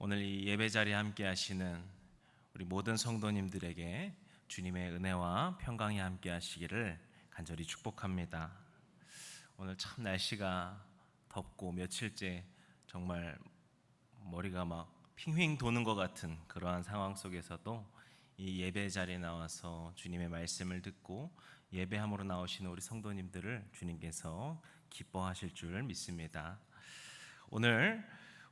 오늘 이 예배 자리에 함께 하시는 우리 모든 성도님들에게 주님의 은혜와 평강이 함께 하시기를 간절히 축복합니다. 오늘 참 날씨가 덥고 며칠째 정말 머리가 막 핑핑 도는 것 같은 그러한 상황 속에서도 이 예배 자리에 나와서 주님의 말씀을 듣고 예배함으로 나오시는 우리 성도님들을 주님께서 기뻐하실 줄 믿습니다. 오늘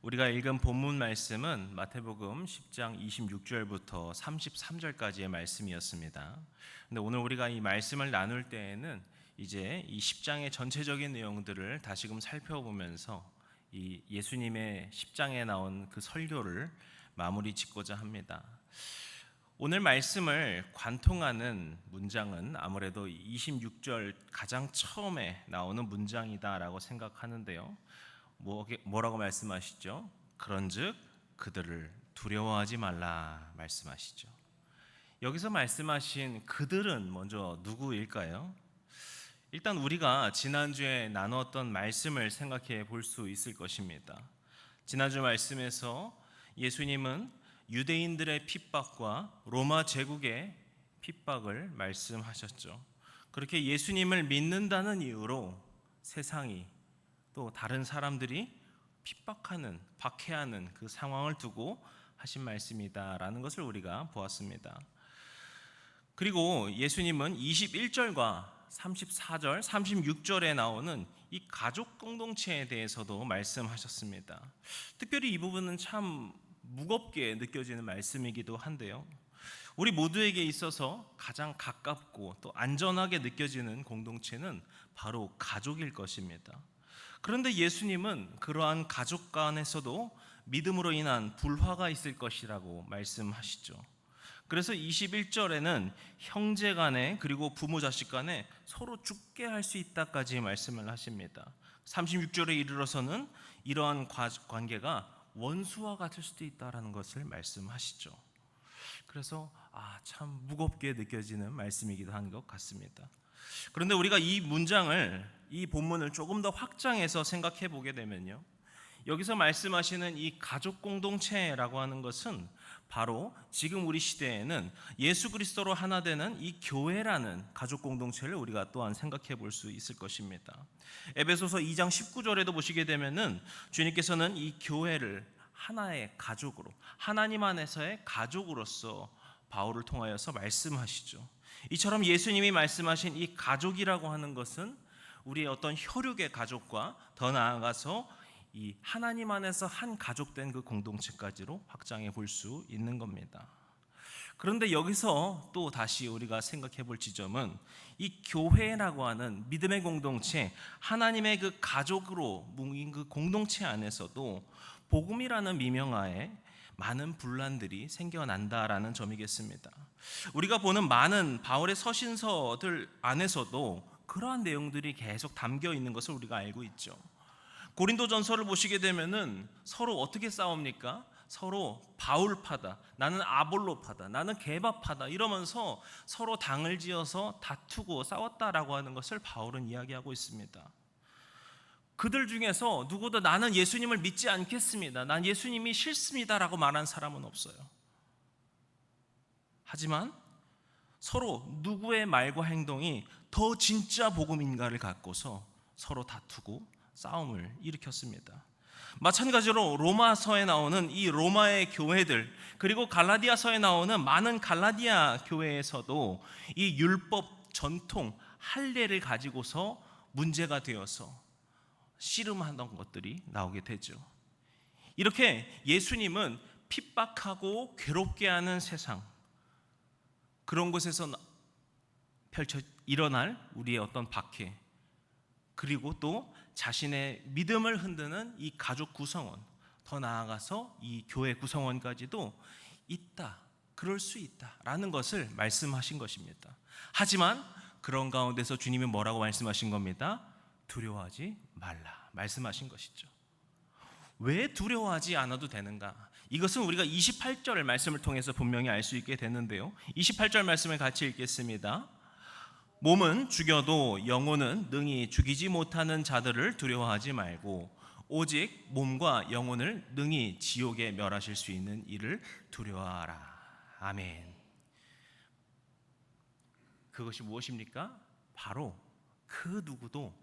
우리가 읽은 본문 말씀은 마태복음 10장 26절부터 33절까지의 말씀이었습니다. 근데 오늘 우리가 이 말씀을 나눌 때에는 이제 이 10장의 전체적인 내용들을 다시금 살펴보면서 이 예수님의 10장에 나온 그 설교를 마무리 짓고자 합니다. 오늘 말씀을 관통하는 문장은 아무래도 26절 가장 처음에 나오는 문장이다라고 생각하는데요. 뭐라고 말씀하시죠? 그런즉 그들을 두려워하지 말라 말씀하시죠. 여기서 말씀하신 그들은 먼저 누구일까요? 일단 우리가 지난주에 나눴던 말씀을 생각해 볼 수 있을 것입니다. 지난주 말씀에서 예수님은 유대인들의 핍박과 로마 제국의 핍박을 말씀하셨죠. 그렇게 예수님을 믿는다는 이유로 세상이 또 다른 사람들이 핍박하는, 박해하는 그 상황을 두고 하신 말씀이다라는 것을 우리가 보았습니다. 그리고 예수님은 21절과 34절, 36절에 나오는 이 가족 공동체에 대해서도 말씀하셨습니다. 특별히 이 부분은 참 무겁게 느껴지는 말씀이기도 한데요. 우리 모두에게 있어서 가장 가깝고 또 안전하게 느껴지는 공동체는 바로 가족일 것입니다. 그런데 예수님은 그러한 가족 간에서도 믿음으로 인한 불화가 있을 것이라고 말씀하시죠. 그래서 21절에는 형제 간에 그리고 부모 자식 간에 서로 죽게 할 수 있다까지 말씀을 하십니다. 36절에 이르러서는 이러한 관계가 원수와 같을 수도 있다라는 것을 말씀하시죠. 그래서 참 무겁게 느껴지는 말씀이기도 한 것 같습니다. 그런데 우리가 이 문장을, 이 본문을 조금 더 확장해서 생각해 보게 되면요, 여기서 말씀하시는 이 가족 공동체라고 하는 것은 바로 지금 우리 시대에는 예수 그리스도로 하나 되는 이 교회라는 가족 공동체를 우리가 또한 생각해 볼 수 있을 것입니다. 에베소서 2장 19절에도 보시게 되면은 주님께서는 이 교회를 하나의 가족으로, 하나님 안에서의 가족으로서 바울을 통하여서 말씀하시죠. 이처럼 예수님이 말씀하신 이 가족이라고 하는 것은 우리의 어떤 혈육의 가족과 더 나아가서 이 하나님 안에서 한 가족된 그 공동체까지로 확장해 볼 수 있는 겁니다. 그런데 여기서 또 다시 우리가 생각해 볼 지점은 이 교회라고 하는 믿음의 공동체, 하나님의 그 가족으로 뭉인 그 공동체 안에서도 복음이라는 미명하에 많은 분란들이 생겨난다라는 점이겠습니다. 우리가 보는 많은 바울의 서신서들 안에서도 그러한 내용들이 계속 담겨 있는 것을 우리가 알고 있죠. 고린도전서를 보시게 되면은 서로 어떻게 싸웁니까? 서로 바울파다, 나는 아볼로파다, 나는 게바파다 이러면서 서로 당을 지어서 다투고 싸웠다라고 하는 것을 바울은 이야기하고 있습니다. 그들 중에서 누구도 나는 예수님을 믿지 않겠습니다, 난 예수님이 싫습니다라고 말한 사람은 없어요. 하지만 서로 누구의 말과 행동이 더 진짜 복음인가를 갖고서 서로 다투고 싸움을 일으켰습니다. 마찬가지로 로마서에 나오는 이 로마의 교회들, 그리고 갈라디아서에 나오는 많은 갈라디아 교회에서도 이 율법, 전통, 할례를 가지고서 문제가 되어서 씨름하던 것들이 나오게 되죠. 이렇게 예수님은 핍박하고 괴롭게 하는 세상, 그런 곳에서 일어날 우리의 어떤 박해, 그리고 또 자신의 믿음을 흔드는 이 가족 구성원, 더 나아가서 이 교회 구성원까지도 있다, 그럴 수 있다라는 것을 말씀하신 것입니다. 하지만 그런 가운데서 주님이 뭐라고 말씀하신 겁니다? 두려워하지 말라 말씀하신 것이죠. 왜 두려워하지 않아도 되는가? 이것은 우리가 28절 말씀을 통해서 분명히 알 수 있게 되는데요, 28절 말씀을 같이 읽겠습니다. 몸은 죽여도 영혼은 능히 죽이지 못하는 자들을 두려워하지 말고 오직 몸과 영혼을 능히 지옥에 멸하실 수 있는 이를 두려워하라. 아멘. 그것이 무엇입니까? 바로 그 누구도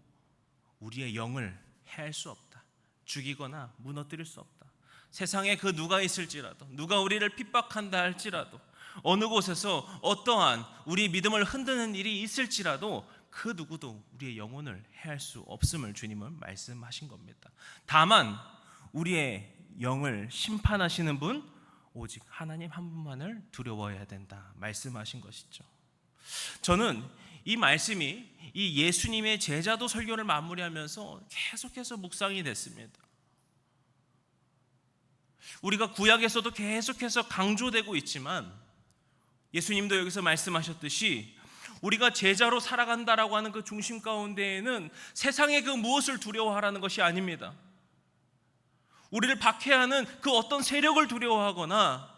우리의 영을 해할 수 없다. 죽이거나 무너뜨릴 수 없다. 세상에 그 누가 있을지라도, 누가 우리를 핍박한다 할지라도, 어느 곳에서 어떠한 우리 믿음을 흔드는 일이 있을지라도 그 누구도 우리의 영혼을 해할 수 없음을 주님은 말씀하신 겁니다. 다만 우리의 영을 심판하시는 분 오직 하나님 한 분만을 두려워해야 된다 말씀하신 것이죠. 저는 이 말씀이 이 예수님의 제자도 설교를 마무리하면서 계속해서 묵상이 됐습니다. 우리가 구약에서도 계속해서 강조되고 있지만 예수님도 여기서 말씀하셨듯이 우리가 제자로 살아간다라고 하는 그 중심 가운데에는 세상의 그 무엇을 두려워하라는 것이 아닙니다. 우리를 박해하는 그 어떤 세력을 두려워하거나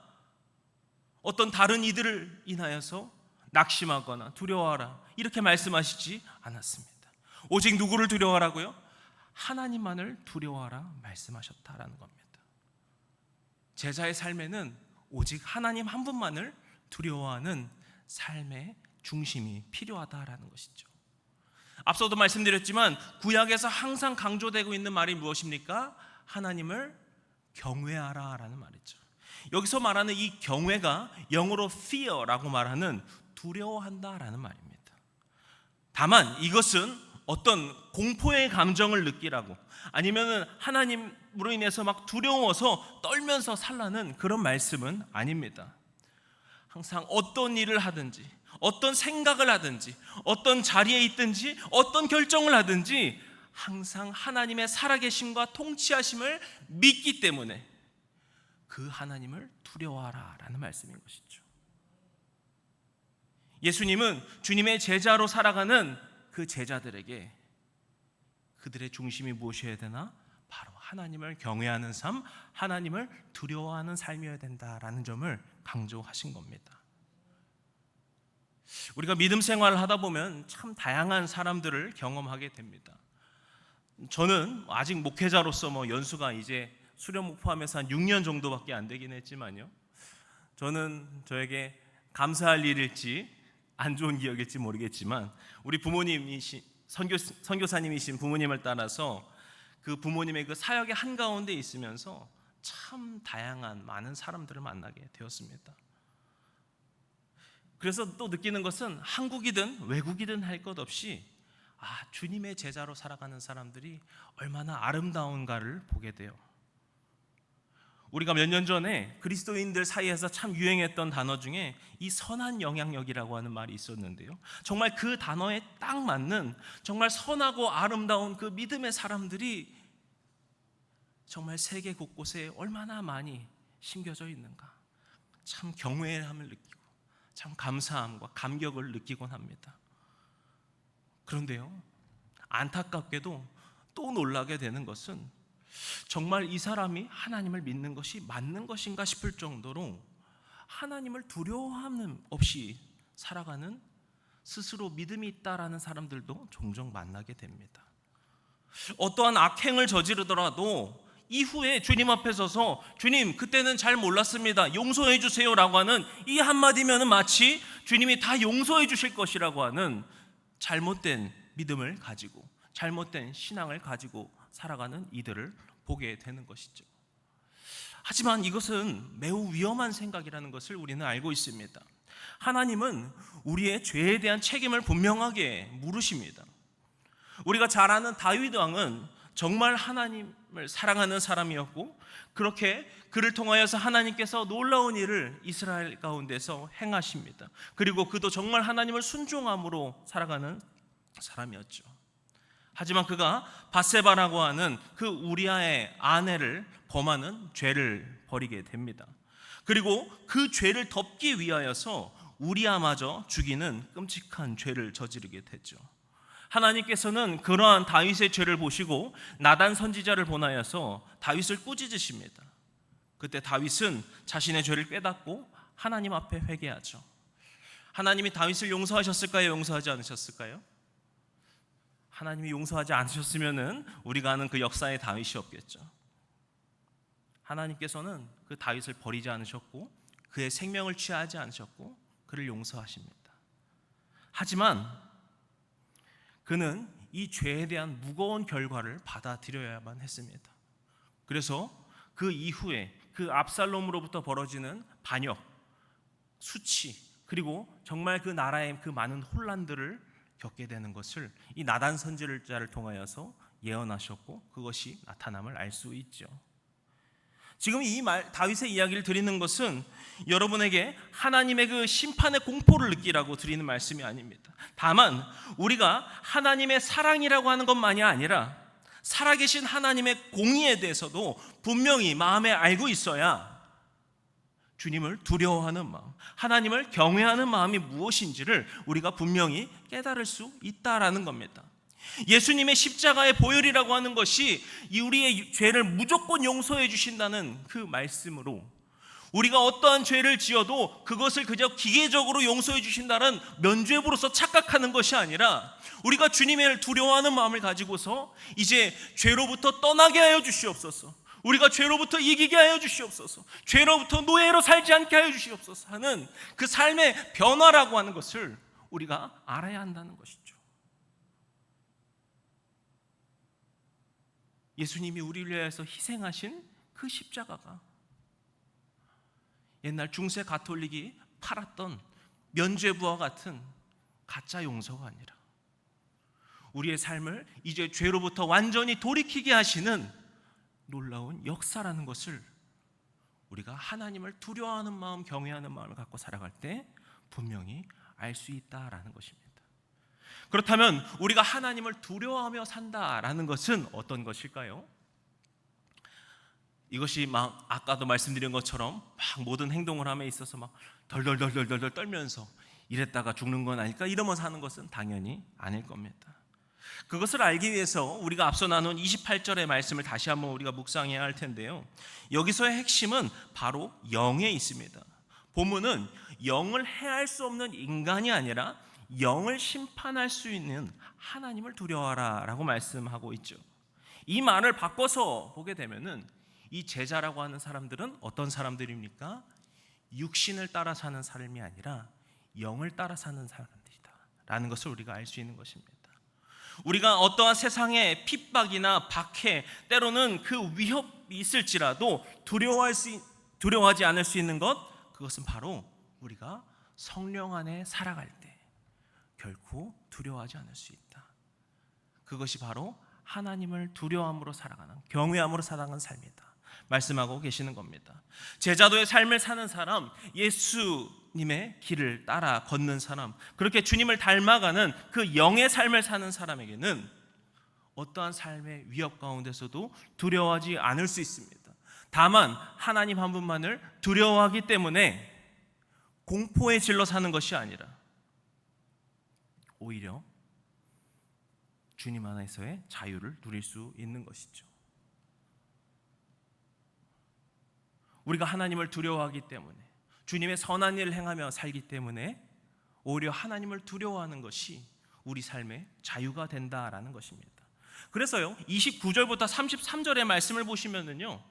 어떤 다른 이들을 인하여서 낙심하거나 두려워하라 이렇게 말씀하시지 않았습니다. 오직 누구를 두려워하라고요? 하나님만을 두려워하라 말씀하셨다라는 겁니다. 제자의 삶에는 오직 하나님 한 분만을 두려워하는 삶의 중심이 필요하다라는 것이죠. 앞서도 말씀드렸지만 구약에서 항상 강조되고 있는 말이 무엇입니까? 하나님을 경외하라라는 말이죠. 여기서 말하는 이 경외가 영어로 fear라고 말하는 두려워한다라는 말입니다. 다만 이것은 어떤 공포의 감정을 느끼라고 아니면 하나님으로 인해서 막 두려워서 떨면서 살라는 그런 말씀은 아닙니다. 항상 어떤 일을 하든지 어떤 생각을 하든지 어떤 자리에 있든지 어떤 결정을 하든지 항상 하나님의 살아계심과 통치하심을 믿기 때문에 그 하나님을 두려워하라 라는 말씀인 것이죠. 예수님은 주님의 제자로 살아가는 그 제자들에게 그들의 중심이 무엇이어야 되나? 바로 하나님을 경외하는 삶, 하나님을 두려워하는 삶이어야 된다라는 점을 강조하신 겁니다. 우리가 믿음 생활을 하다 보면 참 다양한 사람들을 경험하게 됩니다. 저는 아직 목회자로서 연수가 이제 수련목 포함해서 한 6년 정도밖에 안 되긴 했지만요, 저는 저에게 감사할 일일지 안 좋은 기억일지 모르겠지만 우리 부모님이신 선교사님이신 부모님을 따라서 그 부모님의 그 사역의 한가운데 있으면서 참 다양한 많은 사람들을 만나게 되었습니다. 그래서 또 느끼는 것은 한국이든 외국이든 할 것 없이 주님의 제자로 살아가는 사람들이 얼마나 아름다운가를 보게 돼요. 우리가 몇 년 전에 그리스도인들 사이에서 참 유행했던 단어 중에 이 선한 영향력이라고 하는 말이 있었는데요, 정말 그 단어에 딱 맞는 정말 선하고 아름다운 그 믿음의 사람들이 정말 세계 곳곳에 얼마나 많이 심겨져 있는가, 참 경외함을 느끼고 참 감사함과 감격을 느끼곤 합니다. 그런데요, 안타깝게도 또 놀라게 되는 것은 정말 이 사람이 하나님을 믿는 것이 맞는 것인가 싶을 정도로 하나님을 두려워함 없이 살아가는 스스로 믿음이 있다라는 사람들도 종종 만나게 됩니다. 어떠한 악행을 저지르더라도 이후에 주님 앞에 서서 주님 그때는 잘 몰랐습니다, 용서해 주세요라고 하는 이 한마디면 마치 주님이 다 용서해 주실 것이라고 하는 잘못된 믿음을 가지고 잘못된 신앙을 가지고 살아가는 이들을 보게 되는 것이죠. 하지만 이것은 매우 위험한 생각이라는 것을 우리는 알고 있습니다. 하나님은 우리의 죄에 대한 책임을 분명하게 물으십니다. 우리가 잘 아는 다윗 왕은 정말 하나님을 사랑하는 사람이었고 그렇게 그를 통하여서 하나님께서 놀라운 일을 이스라엘 가운데서 행하십니다. 그리고 그도 정말 하나님을 순종함으로 살아가는 사람이었죠. 하지만 그가 밧세바라고 하는 그 우리아의 아내를 범하는 죄를 벌이게 됩니다. 그리고 그 죄를 덮기 위하여서 우리아마저 죽이는 끔찍한 죄를 저지르게 되죠. 하나님께서는 그러한 다윗의 죄를 보시고 나단 선지자를 보내어서 다윗을 꾸짖으십니다. 그때 다윗은 자신의 죄를 깨닫고 하나님 앞에 회개하죠. 하나님이 다윗을 용서하셨을까요? 용서하지 않으셨을까요? 하나님이 용서하지 않으셨으면은 우리가 아는 그 역사의 다윗이 없겠죠. 하나님께서는 그 다윗을 버리지 않으셨고 그의 생명을 취하지 않으셨고 그를 용서하십니다. 하지만 그는 이 죄에 대한 무거운 결과를 받아들여야만 했습니다. 그래서 그 이후에 그 압살롬으로부터 벌어지는 반역, 수치, 그리고 정말 그 나라의 그 많은 혼란들을 겪게 되는 것을 이 나단 선지자를 통하여서 예언하셨고 그것이 나타남을 알 수 있죠. 지금 다윗의 이야기를 드리는 것은 여러분에게 하나님의 그 심판의 공포를 느끼라고 드리는 말씀이 아닙니다. 다만 우리가 하나님의 사랑이라고 하는 것만이 아니라 살아계신 하나님의 공의에 대해서도 분명히 마음에 알고 있어야 주님을 두려워하는 마음, 하나님을 경외하는 마음이 무엇인지를 우리가 분명히 깨달을 수 있다라는 겁니다. 예수님의 십자가의 보혈이라고 하는 것이 우리의 죄를 무조건 용서해 주신다는 그 말씀으로 우리가 어떠한 죄를 지어도 그것을 그저 기계적으로 용서해 주신다는 면죄부로서 착각하는 것이 아니라 우리가 주님을 두려워하는 마음을 가지고서 이제 죄로부터 떠나게 하여 주시옵소서, 우리가 죄로부터 이기게 하여 주시옵소서, 죄로부터 노예로 살지 않게 하여 주시옵소서 하는 그 삶의 변화라고 하는 것을 우리가 알아야 한다는 것이죠. 예수님이 우리를 위해서 희생하신 그 십자가가 옛날 중세 가톨릭이 팔았던 면죄부와 같은 가짜 용서가 아니라 우리의 삶을 이제 죄로부터 완전히 돌이키게 하시는 놀라운 역사라는 것을 우리가 하나님을 두려워하는 마음, 경외하는 마음을 갖고 살아갈 때 분명히 알 수 있다라는 것입니다. 그렇다면 우리가 하나님을 두려워하며 산다라는 것은 어떤 것일까요? 이것이 막 아까도 말씀드린 것처럼 막 모든 행동을 함에 있어서 막 덜덜덜덜덜 떨면서 이랬다가 죽는 건 아닐까 이러면서 하는 것은 당연히 아닐 겁니다. 그것을 알기 위해서 우리가 앞서 나눈 28절의 말씀을 다시 한번 우리가 묵상해야 할 텐데요, 여기서의 핵심은 바로 영에 있습니다. 본문은 영을 해할 수 없는 인간이 아니라 영을 심판할 수 있는 하나님을 두려워하라 라고 말씀하고 있죠. 이 말을 바꿔서 보게 되면은 이 제자라고 하는 사람들은 어떤 사람들입니까? 육신을 따라 사는 삶이 아니라 영을 따라 사는 사람들이다 라는 것을 우리가 알 수 있는 것입니다. 우리가 어떠한 세상의 핍박이나 박해, 때로는 그 위협이 있을지라도 두려워하지 않을 수 있는 것, 그것은 바로 우리가 성령 안에 살아갈 때 결코 두려워하지 않을 수 있다. 그것이 바로 하나님을 두려워함으로 살아가는, 경외함으로 살아가는 삶이다 말씀하고 계시는 겁니다. 제자도의 삶을 사는 사람, 예수님의 길을 따라 걷는 사람, 그렇게 주님을 닮아가는 그 영의 삶을 사는 사람에게는 어떠한 삶의 위협 가운데서도 두려워하지 않을 수 있습니다. 다만 하나님 한 분만을 두려워하기 때문에 공포에 질러 사는 것이 아니라 오히려 주님 안에서의 자유를 누릴 수 있는 것이죠. 우리가 하나님을 두려워하기 때문에, 주님의 선한 일을 행하며 살기 때문에 오히려 하나님을 두려워하는 것이 우리 삶의 자유가 된다라는 것입니다. 그래서요, 29절부터 33절의 말씀을 보시면은요,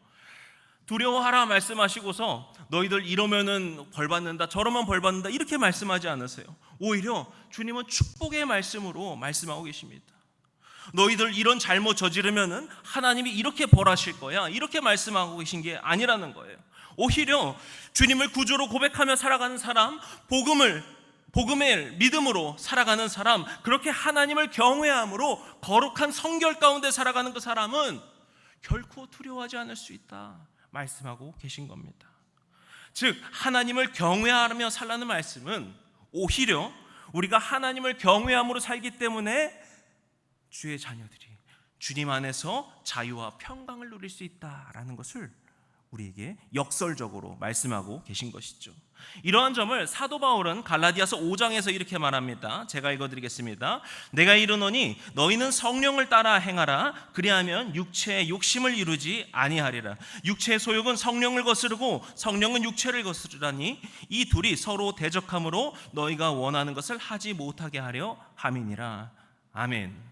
두려워하라 말씀하시고서 너희들 이러면은 벌 받는다, 저러면 벌 받는다 이렇게 말씀하지 않으세요. 오히려 주님은 축복의 말씀으로 말씀하고 계십니다. 너희들 이런 잘못 저지르면은 하나님이 이렇게 벌하실 거야, 이렇게 말씀하고 계신 게 아니라는 거예요. 오히려 주님을 구주로 고백하며 살아가는 사람, 복음의 믿음으로 살아가는 사람, 그렇게 하나님을 경외함으로 거룩한 성결 가운데 살아가는 그 사람은 결코 두려워하지 않을 수 있다 말씀하고 계신 겁니다. 즉 하나님을 경외하며 살라는 말씀은 오히려 우리가 하나님을 경외함으로 살기 때문에 주의 자녀들이 주님 안에서 자유와 평강을 누릴 수 있다라는 것을 우리에게 역설적으로 말씀하고 계신 것이죠. 이러한 점을 사도 바울은 갈라디아서 5장에서 이렇게 말합니다. 제가 읽어드리겠습니다. 내가 이르노니 너희는 성령을 따라 행하라. 그리하면 육체의 욕심을 이루지 아니하리라. 육체의 소욕은 성령을 거스르고 성령은 육체를 거스르라니 이 둘이 서로 대적함으로 너희가 원하는 것을 하지 못하게 하려 함이니라. 아멘.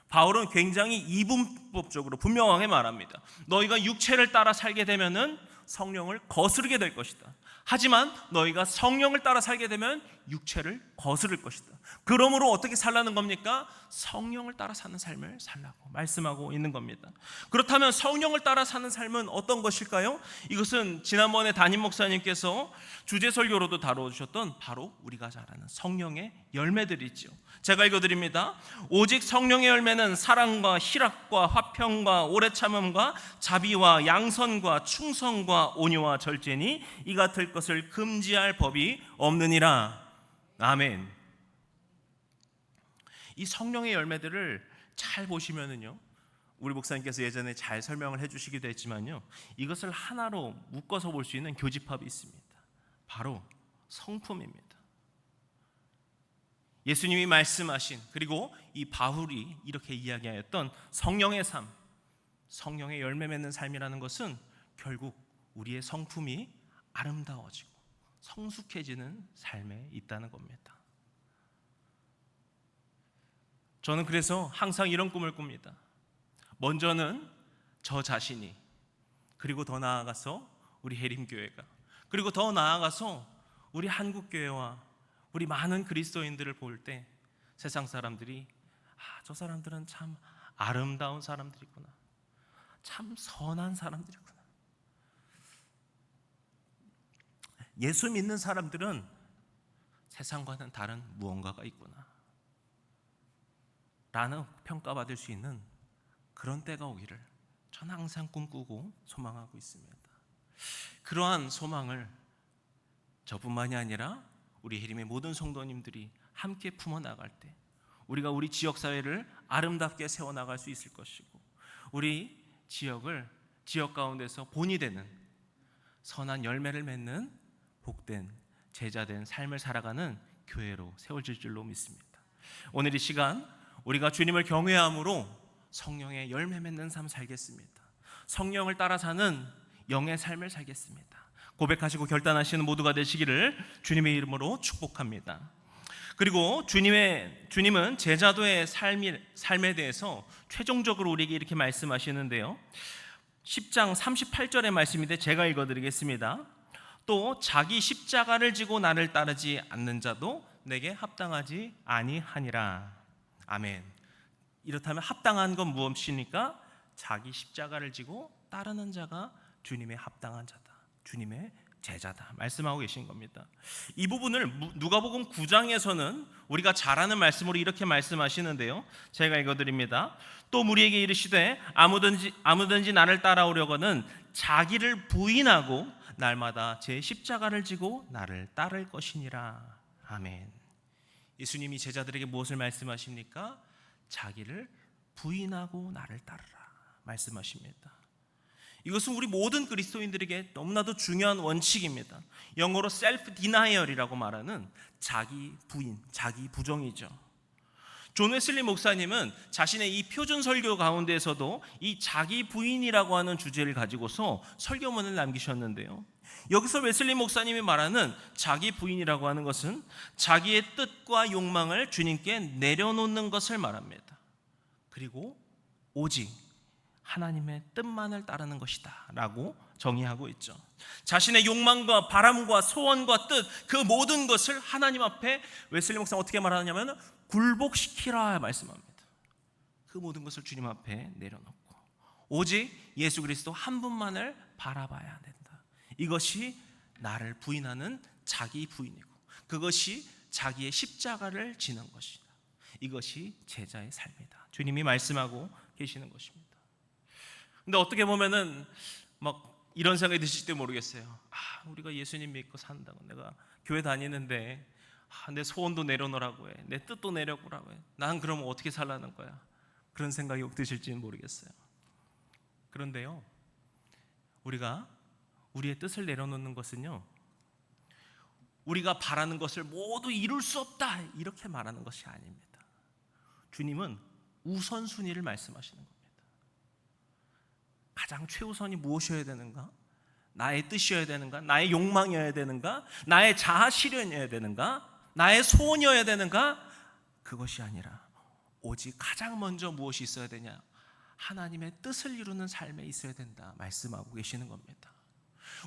바울은 굉장히 이분법적으로 분명하게 말합니다. 너희가 육체를 따라 살게 되면은 성령을 거스르게 될 것이다. 하지만 너희가 성령을 따라 살게 되면 육체를 거스를 것이다. 그러므로 어떻게 살라는 겁니까? 성령을 따라 사는 삶을 살라고 말씀하고 있는 겁니다. 그렇다면 성령을 따라 사는 삶은 어떤 것일까요? 이것은 지난번에 담임 목사님께서 주제 설교로도 다뤄주셨던 바로 우리가 잘 아는 성령의 열매들이죠. 제가 읽어드립니다. 오직 성령의 열매는 사랑과 희락과 화평과 오래 참음과 자비와 양선과 충성과 온유와 절제니 이 같을 것을 금지할 법이 없느니라. 아멘. 이 성령의 열매들을 잘 보시면은요, 우리 목사님께서 예전에 잘 설명을 해주시기도 했지만요, 이것을 하나로 묶어서 볼 수 있는 교집합이 있습니다. 바로 성품입니다. 예수님이 말씀하신, 그리고 이 바울이 이렇게 이야기하였던 성령의 삶, 성령의 열매 맺는 삶이라는 것은 결국 우리의 성품이 아름다워지고 성숙해지는 삶에 있다는 겁니다. 저는 그래서 항상 이런 꿈을 꿉니다. 먼저는 저 자신이, 그리고 더 나아가서 우리 해림교회가, 그리고 더 나아가서 우리 한국교회와 우리 많은 그리스도인들을 볼 때 세상 사람들이 저 사람들은 참 아름다운 사람들이구나, 참 선한 사람들이구나, 예수 믿는 사람들은 세상과는 다른 무언가가 있구나 라는 평가받을 수 있는 그런 때가 오기를 저는 항상 꿈꾸고 소망하고 있습니다. 그러한 소망을 저뿐만이 아니라 우리 해림의 모든 성도님들이 함께 품어나갈 때 우리가 우리 지역사회를 아름답게 세워나갈 수 있을 것이고, 우리 지역을 지역 가운데서 본이 되는 선한 열매를 맺는 복된 제자된 삶을 살아가는 교회로 세워질 줄로 믿습니다. 오늘 이 시간 우리가 주님을 경외함으로 성령의 열매 맺는 삶 살겠습니다. 성령을 따라 사는 영의 삶을 살겠습니다. 고백하시고 결단하시는 모두가 되시기를 주님의 이름으로 축복합니다. 그리고 주님은 제자도의 삶에 대해서 최종적으로 우리에게 이렇게 말씀하시는데요, 10장 38절의 말씀인데 제가 읽어드리겠습니다. 또 자기 십자가를 지고 나를 따르지 않는 자도 내게 합당하지 아니하니라. 아멘. 이렇다면 합당한 건 무엇입니까? 자기 십자가를 지고 따르는 자가 주님의 합당한 자다, 주님의 제자다 말씀하고 계신 겁니다. 이 부분을 누가복음 9장에서는 우리가 잘 아는 말씀으로 이렇게 말씀하시는데요, 제가 읽어드립니다. 또 무리에게 이르시되 아무든지 나를 따라오려거든 자기를 부인하고 날마다 제 십자가를 지고 나를 따를 것이니라. 아멘. 예수님이 제자들에게 무엇을 말씀하십니까? 자기를 부인하고 나를 따르라 말씀하십니다. 이것은 우리 모든 그리스도인들에게 너무나도 중요한 원칙입니다. 영어로 self denial이라고 말하는 자기 부인, 자기 부정이죠. 존 웨슬리 목사님은 자신의 이 표준 설교 가운데에서도 이 자기 부인이라고 하는 주제를 가지고서 설교문을 남기셨는데요, 여기서 웨슬리 목사님이 말하는 자기 부인이라고 하는 것은 자기의 뜻과 욕망을 주님께 내려놓는 것을 말합니다. 그리고 오직 하나님의 뜻만을 따르는 것이다 라고 정의하고 있죠. 자신의 욕망과 바람과 소원과 뜻, 그 모든 것을 하나님 앞에 웨슬리 목사는 어떻게 말하냐면 굴복시키라 말씀합니다. 그 모든 것을 주님 앞에 내려놓고 오직 예수 그리스도 한 분만을 바라봐야 된다. 이것이 나를 부인하는 자기 부인이고, 그것이 자기의 십자가를 지는 것이다. 이것이 제자의 삶이다. 주님이 말씀하고 계시는 것입니다. 근데 어떻게 보면은 막 이런 생각이 드실지 모르겠어요. 우리가 예수님 믿고 산다고, 내가 교회 다니는데 내 소원도 내려놓으라고 해, 내 뜻도 내려놓으라고 해, 난 그럼 어떻게 살라는 거야? 그런 생각이 드실지는 모르겠어요. 그런데요, 우리가 우리의 뜻을 내려놓는 것은요, 우리가 바라는 것을 모두 이룰 수 없다 이렇게 말하는 것이 아닙니다. 주님은 우선순위를 말씀하시는 겁니다. 가장 최우선이 무엇이어야 되는가? 나의 뜻이어야 되는가? 나의 욕망이어야 되는가? 나의 자아 실현이어야 되는가? 나의 소원이어야 되는가? 그것이 아니라 오직 가장 먼저 무엇이 있어야 되냐? 하나님의 뜻을 이루는 삶에 있어야 된다 말씀하고 계시는 겁니다.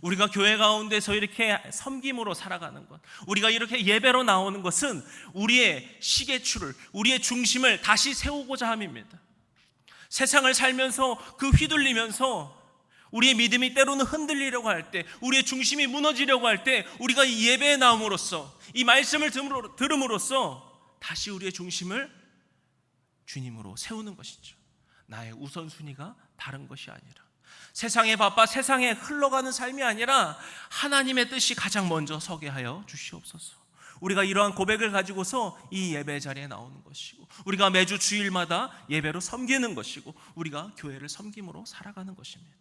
우리가 교회 가운데서 이렇게 섬김으로 살아가는 것, 우리가 이렇게 예배로 나오는 것은 우리의 시계추를, 우리의 중심을 다시 세우고자 함입니다. 세상을 살면서 그 휘둘리면서 우리의 믿음이 때로는 흔들리려고 할 때, 우리의 중심이 무너지려고 할 때, 우리가 이 예배에 나옴으로써, 이 말씀을 들음으로써 다시 우리의 중심을 주님으로 세우는 것이죠. 나의 우선순위가 다른 것이 아니라, 세상에 바빠 세상에 흘러가는 삶이 아니라 하나님의 뜻이 가장 먼저 서게 하여 주시옵소서. 우리가 이러한 고백을 가지고서 이 예배 자리에 나오는 것이고, 우리가 매주 주일마다 예배로 섬기는 것이고, 우리가 교회를 섬김으로 살아가는 것입니다.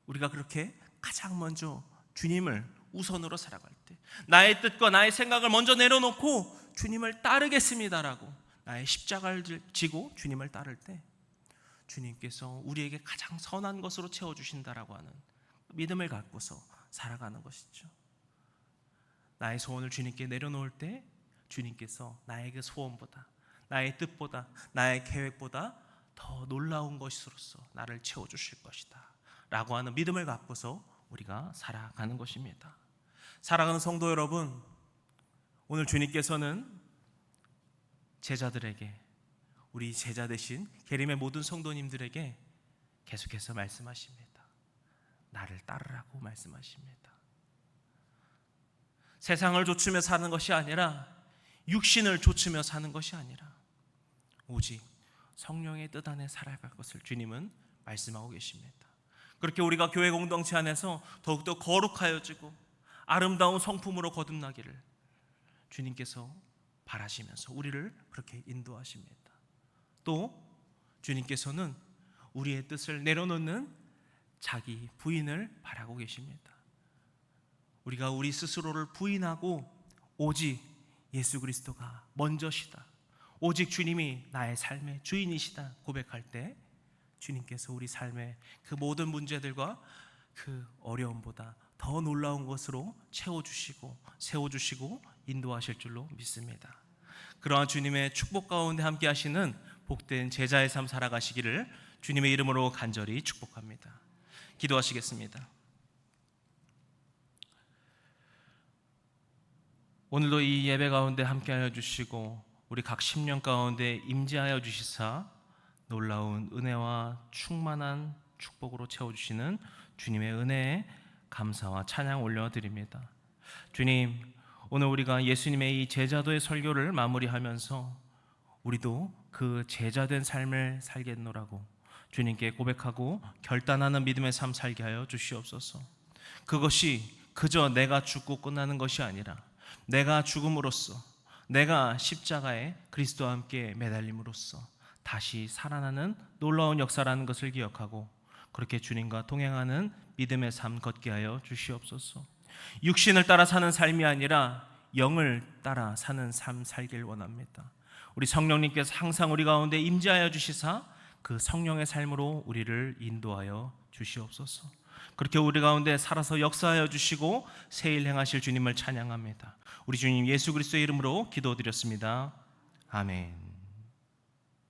우리가 그렇게 가장 먼저 주님을 우선으로 살아갈 때, 나의 뜻과 나의 생각을 먼저 내려놓고 주님을 따르겠습니다라고 나의 십자가를 지고 주님을 따를 때, 주님께서 우리에게 가장 선한 것으로 채워주신다라고 하는 믿음을 갖고서 살아가는 것이죠. 나의 소원을 주님께 내려놓을 때 주님께서 나의 그 소원보다, 나의 뜻보다, 나의 계획보다 더 놀라운 것으로서 나를 채워주실 것이다 라고 하는 믿음을 갖고서 우리가 살아가는 것입니다. 사랑하는 성도 여러분, 오늘 주님께서는 제자들에게, 우리 제자 되신 계림의 모든 성도님들에게 계속해서 말씀하십니다. 나를 따르라고 말씀하십니다. 세상을 좇으며 사는 것이 아니라, 육신을 좇으며 사는 것이 아니라 오직 성령의 뜻 안에 살아갈 것을 주님은 말씀하고 계십니다. 그렇게 우리가 교회 공동체 안에서 더욱더 거룩하여지고 아름다운 성품으로 거듭나기를 주님께서 바라시면서 우리를 그렇게 인도하십니다. 또 주님께서는 우리의 뜻을 내려놓는 자기 부인을 바라고 계십니다. 우리가 우리 스스로를 부인하고 오직 예수 그리스도가 먼저시다, 오직 주님이 나의 삶의 주인이시다 고백할 때 주님께서 우리 삶의 그 모든 문제들과 그 어려움보다 더 놀라운 것으로 채워주시고 세워주시고 인도하실 줄로 믿습니다. 그러한 주님의 축복 가운데 함께 하시는 복된 제자의 삶 살아가시기를 주님의 이름으로 간절히 축복합니다. 기도하시겠습니다. 오늘도 이 예배 가운데 함께하여 주시고 우리 각 심령 가운데 임재하여 주시사 놀라운 은혜와 충만한 축복으로 채워주시는 주님의 은혜에 감사와 찬양 올려드립니다. 주님, 오늘 우리가 예수님의 이 제자도의 설교를 마무리하면서 우리도 그 제자된 삶을 살겠노라고 주님께 고백하고 결단하는 믿음의 삶 살게 하여 주시옵소서. 그것이 그저 내가 죽고 끝나는 것이 아니라 내가 죽음으로써, 내가 십자가에 그리스도와 함께 매달림으로써 다시 살아나는 놀라운 역사라는 것을 기억하고 그렇게 주님과 동행하는 믿음의 삶 걷게 하여 주시옵소서. 육신을 따라 사는 삶이 아니라 영을 따라 사는 삶 살길 원합니다. 우리 성령님께서 항상 우리 가운데 임재하여 주시사 그 성령의 삶으로 우리를 인도하여 주시옵소서. 그렇게 우리 가운데 살아서 역사하여 주시고 새 일 행하실 주님을 찬양합니다. 우리 주님 예수 그리스도의 이름으로 기도드렸습니다. 아멘.